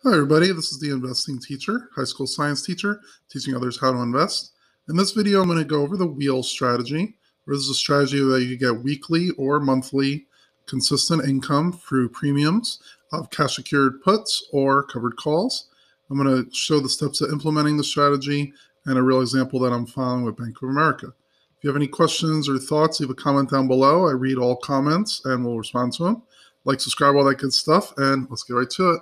Hi everybody, this is the investing teacher, high school science teacher, teaching others how to invest. In this video, I'm going to go over the wheel strategy, where this is a strategy that you get weekly or monthly consistent income through premiums of cash secured puts or covered calls. I'm going to show the steps of implementing the strategy and a real example that I'm following with Bank of America. If you have any questions or thoughts, leave a comment down below. I read all comments and will respond to them. Like, subscribe, all that good stuff, and let's get right to it.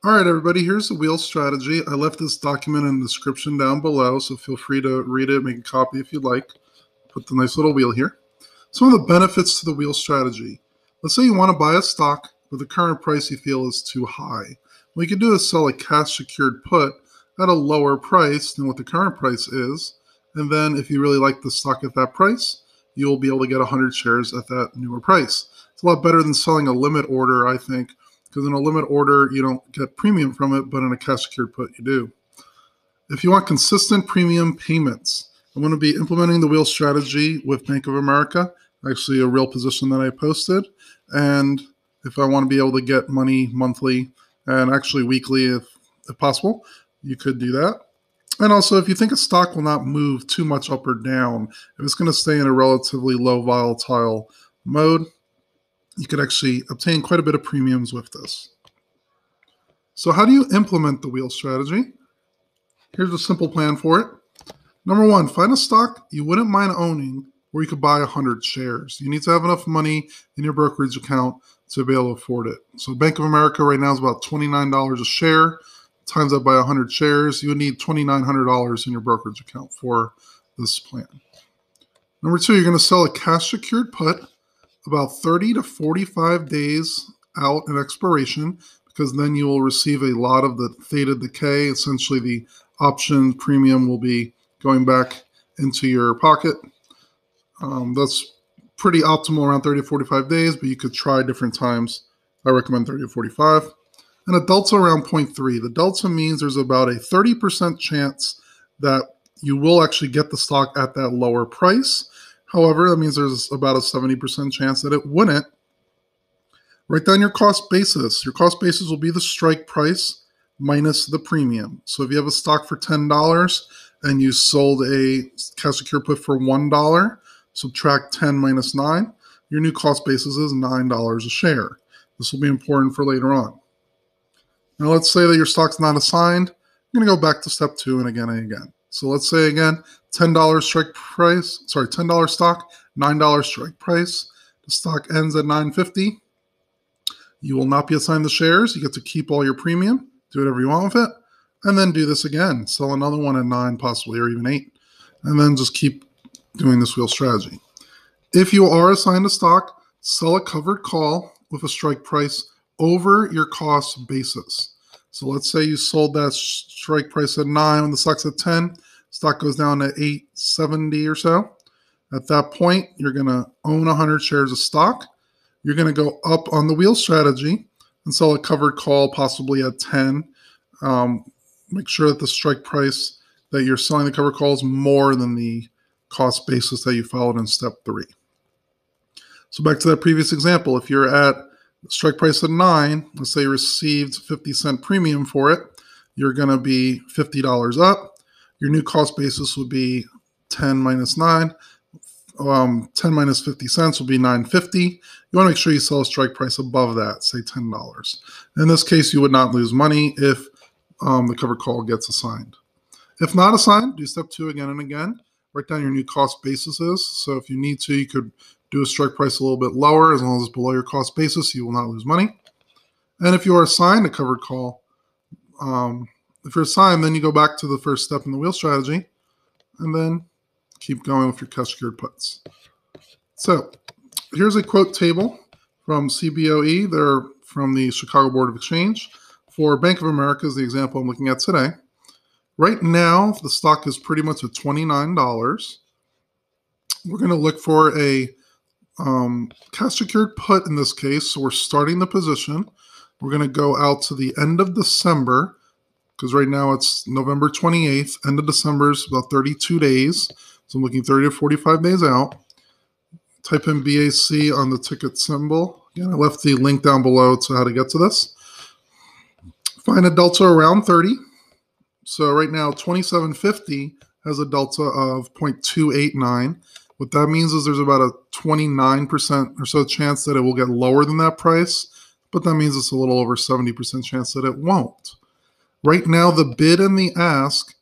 All right, everybody, here's the wheel strategy. I left this document in the description down below, so feel free to read it, make a copy if you'd like. Put the nice little wheel here. Some of the benefits to the wheel strategy. Let's say you want to buy a stock, but the current price you feel is too high. What you can do is sell a cash secured put at a lower price than what the current price is. And then if you really like the stock at that price, you'll be able to get 100 shares at that newer price. It's a lot better than selling a limit order, I think, because in a limit order, you don't get premium from it, but in a cash secured put, you do. If you want consistent premium payments, I'm going to be implementing the wheel strategy with Bank of America, actually a real position that I posted. And if I want to be able to get money monthly and actually weekly, if possible, you could do that. And also, if you think a stock will not move too much up or down, if it's going to stay in a relatively low volatile mode, you could actually obtain quite a bit of premiums with this. So how do you implement the wheel strategy? Here's a simple plan for it. Number one, find a stock you wouldn't mind owning where you could buy 100 shares. You need to have enough money in your brokerage account to be able to afford it. So Bank of America right now is about $29 a share. Times that by 100 shares, you would need $2,900 in your brokerage account for this plan. Number two, you're going to sell a cash secured put about 30 to 45 days out in expiration, because then you will receive a lot of the theta decay. Essentially, the option premium will be going back into your pocket. That's pretty optimal around 30 to 45 days, but you could try different times. I recommend 30 to 45. And a delta around 0.3. The delta means there's about a 30% chance that you will actually get the stock at that lower price. However, that means there's about a 70% chance that it wouldn't. Write down your cost basis. Your cost basis will be the strike price minus the premium. So if you have a stock for $10 and you sold a cash secure put for $1, subtract 10 minus 9, your new cost basis is $9 a share. This will be important for later on. Now let's say that your stock's not assigned. You're going to go back to step 2 and again. So let's say again, $10 strike price, $10 stock, $9 strike price. The stock ends at $9.50. You will not be assigned the shares. You get to keep all your premium, do whatever you want with it, and then do this again. Sell another one at 9 possibly, or even 8. And then just keep doing this wheel strategy. If you are assigned a stock, sell a covered call with a strike price over your cost basis. So let's say you sold that strike price at 9 when the stock's at 10. Stock goes down to 8.70 or so. At that point, you're going to own 100 shares of stock. You're going to go up on the wheel strategy and sell a covered call possibly at 10. Make sure that the strike price that you're selling the covered call is more than the cost basis that you followed in step 3. So back to that previous example, if you're at strike price at 9, let's say you received 50-cent premium for it, you're going to be $50 up. Your new cost basis would be 10 minus 9. 10 minus 50 cents will be $9.50. You want to make sure you sell a strike price above that, say $10. In this case, you would not lose money if the covered call gets assigned. If not assigned, do step 2 again and again. Write down your new cost basis is. So if you need to, you could do a strike price a little bit lower. As long as it's below your cost basis, you will not lose money. And if you are assigned a covered call, if you're assigned, then you go back to the first step in the wheel strategy and then keep going with your cash secured puts. So here's a quote table from CBOE. They're from the Chicago Board of Exchange. For Bank of America is the example I'm looking at today. Right now, the stock is pretty much at $29. We're going to look for a cash secured put in this case. So we're starting the position. We're going to go out to the end of December, because right now it's November 28th. End of December is about 32 days. So I'm looking 30 to 45 days out. Type in BAC on the ticket symbol. Again, I left the link down below to how to get to this. Find a delta around 30. So right now, 2750 has a delta of 0.289. What that means is there's about a 29% or so chance that it will get lower than that price, but that means it's a little over 70% chance that it won't. Right now, the bid and the ask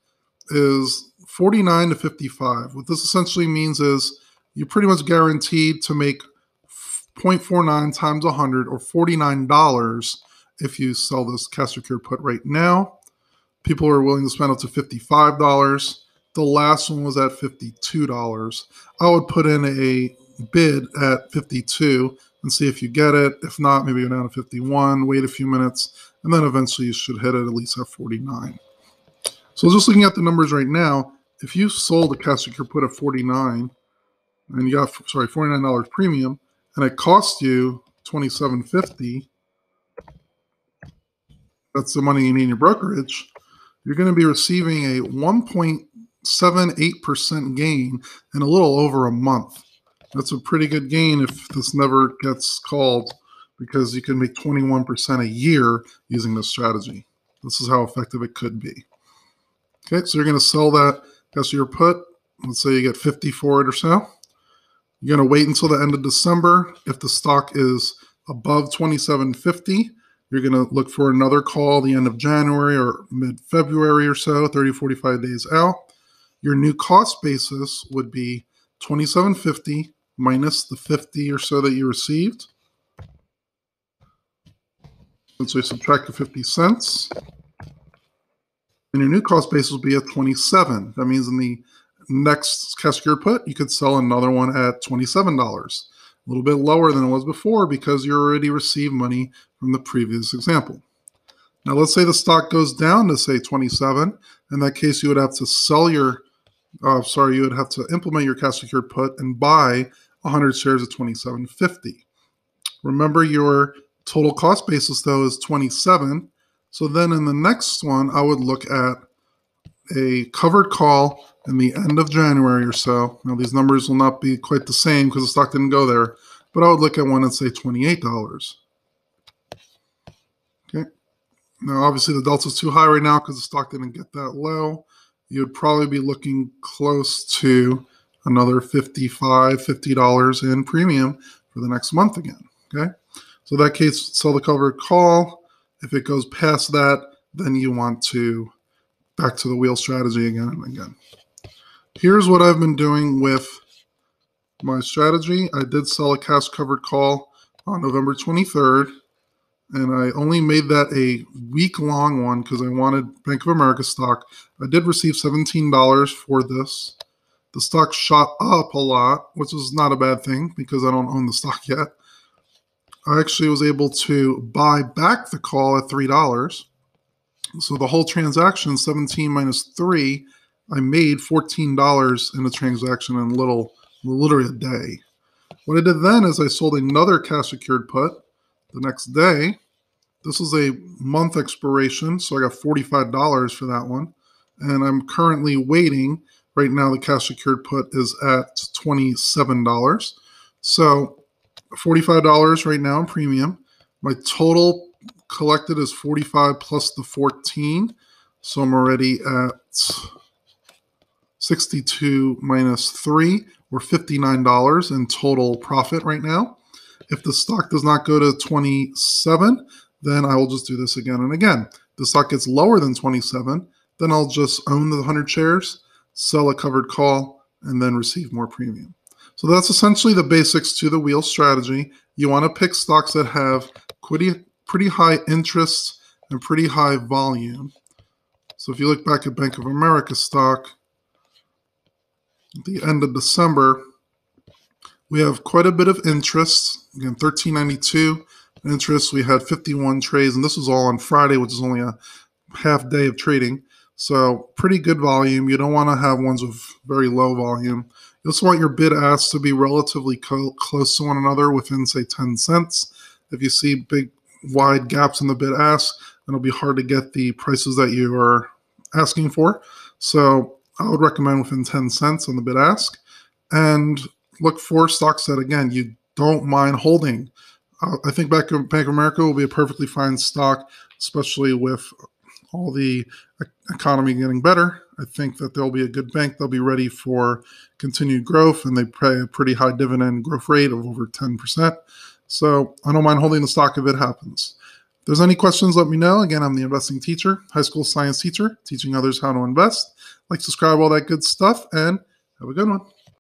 is 49 to 55. What this essentially means is you're pretty much guaranteed to make 0.49 times 100 or $49 if you sell this cash secured put right now. People are willing to spend up to $55. The last one was at $52. I would put in a bid at 52 and see if you get it. If not, maybe go down to 51, wait a few minutes, and then eventually you should hit it at least at 49. So just looking at the numbers right now, if you sold a cash secure put at 49 and you got $49 premium and it cost you $27.50, that's the money you need in your brokerage, you're going to be receiving a 1.78% gain in a little over a month. That's a pretty good gain if this never gets called, because you can make 21% a year using this strategy. This is how effective it could be. Okay, so you're going to sell that cash your put. Let's say you get 50 for it or so. You're going to wait until the end of December. If the stock is above $27.50, you're going to look for another call the end of January or mid-February or so, 30, 45 days out. Your new cost basis would be $27.50 minus the 50 or so that you received. And so you subtract the 50 cents. And your new cost basis will be at 27. That means in the next cash secured put, you could sell another one at $27. A little bit lower than it was before because you already received money from the previous example. Now, let's say the stock goes down to, say, 27. In that case, you would have to sell your, you would have to implement your cash secured put and buy 100 shares at $27.50. Remember, your total cost basis, though, is 27. So then in the next one, I would look at a covered call in the end of January or so. Now, these numbers will not be quite the same because the stock didn't go there, but I would look at one and say $28. Okay. Now, obviously, the delta is too high right now because the stock didn't get that low. You would probably be looking close to another $50 in premium for the next month again. Okay. So in that case, sell the covered call. If it goes past that, then you want to back to the wheel strategy again and again. Here's what I've been doing with my strategy. I did sell a cash covered call on November 23rd, and I only made that a week-long one because I wanted Bank of America stock. I did receive $17 for this. The stock shot up a lot, which is not a bad thing because I don't own the stock yet. I actually was able to buy back the call at $3. So the whole transaction, 17 minus 3, I made $14 in the transaction in literally a day. What I did then is I sold another cash secured put the next day. This is a month expiration, so I got $45 for that one. And I'm currently waiting. Right now, the cash secured put is at $27. So $45 right now in premium. My total collected is 45 plus the 14. So I'm already at 62 minus 3, or $59 in total profit right now. If the stock does not go to 27, then I will just do this again and again. If the stock gets lower than 27, then I'll just own the 100 shares, sell a covered call, and then receive more premium. So that's essentially the basics to the wheel strategy. You want to pick stocks that have pretty high interest and pretty high volume. So if you look back at Bank of America stock, at the end of December, we have quite a bit of interest. Again, $13.92 interest. We had 51 trades, and this was all on Friday, which is only a half day of trading. So pretty good volume. You don't want to have ones with very low volume. You also want your bid asks to be relatively close to one another within, say, 10 cents. If you see big, wide gaps in the bid ask, it'll be hard to get the prices that you are asking for. So I would recommend within 10 cents on the bid ask, and look for stocks that, again, you don't mind holding. I think Bank of America will be a perfectly fine stock, especially with all the economy getting better. I think that they'll be a good bank. They'll be ready for continued growth, and they pay a pretty high dividend growth rate of over 10%. So I don't mind holding the stock if it happens. If there's any questions, let me know. Again, I'm the investing teacher, high school science teacher, teaching others how to invest. Like, subscribe, all that good stuff, and have a good one.